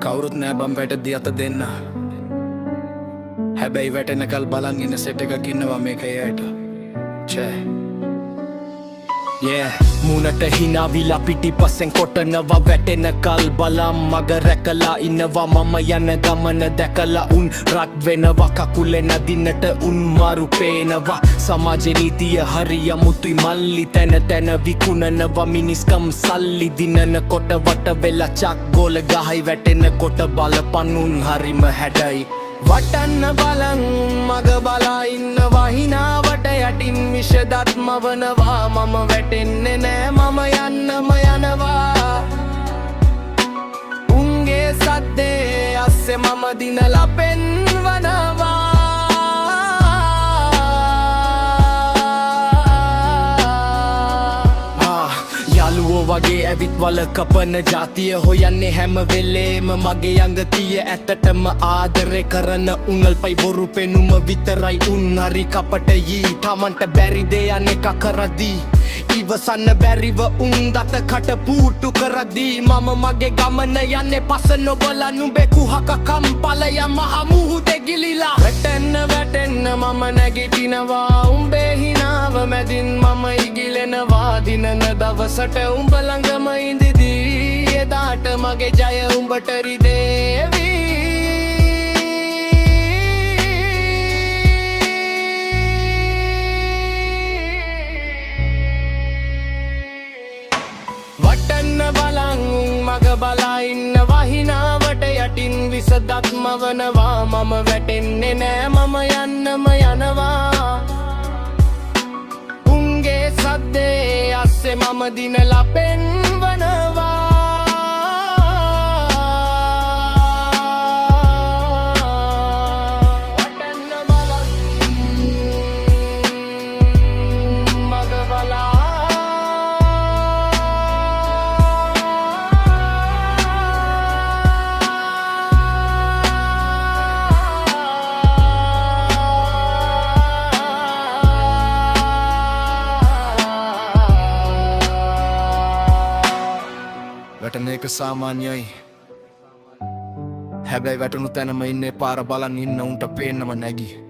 කවුරුත් නෑ බම් වැටද්දි අත දෙන්න හැබැයි වැටෙනකල් බලන් ඉන්න සෙට් එකක් ඉන්නවා මේක එයට චෑ මුණට හිනාවිලා පිටිපස්සෙන් කොටනවා වැටෙනකල් බලම් මග රැකලා ඉන්නවා මම යන ගමන දැකලා උන් රත් වෙනවා කකුලෙන් අදින්නට උන් මාරු පේනවා සමාජ නීතිය හරි අමුතුයි මල්ලි තැන තැන විකුණනවා මිනිස්කම් සල්ලි දිනන කොට වට වෙලා චක් ගෝල ගහයි වැටෙන කොට බලපන් උන් හරිම හැඩයි වටන්න බලන් මග බලා ඉන්නවා හිනාවට යටින් විෂදත්ම වනවා මම වැටෙන්නේ නෑ මම යන්නම යනවා උන්ගේ සද්දේ අස්සේ මම දිනලා පෙන්වනවා වගේ ඇවිත් වල කපන ජාතිය හොයන්නේ හැම වෙලේම මගේ යඟ තිය ඇත්තටම ආදරේ කරන උංගල්පයි බොරු පෙනුම විතරයි උන් හරි කපට යී තමන්ට බැරිද යන එක කරදී ඉවසන්න බැරිව උන් දත කට පූට්ටු කරදී මම මගේ ගමන යන්නේ පස නොබලා නුඹේ කුහක කම්පලය මහ මුහුදේ ගිලිලා වැටෙන්න මම නැගිටිනවා උඹේ හිනාව මැදින් මම ඉගිලෙනවා දිනන දවසට උඹ ළඟම ඉඳිදී එදාට මගේ ජය උඹට රිදේවි වටන්න බලන් මග බලා ඉන්නවා හිනාවට යටින් විසදත්ම වනවා මම වැටෙන්නේ නෑ මම යන්නම යනවා උන්ගේ සද්දේ අස්සේ මම දිනලා පෙන්වනවා වැටෙන එක සාමාන්‍යයි හැබැයි වැටුණු තැනම ඉන්නේ පාර බලන් ඉන්න උන්ට පේන්නම නැගී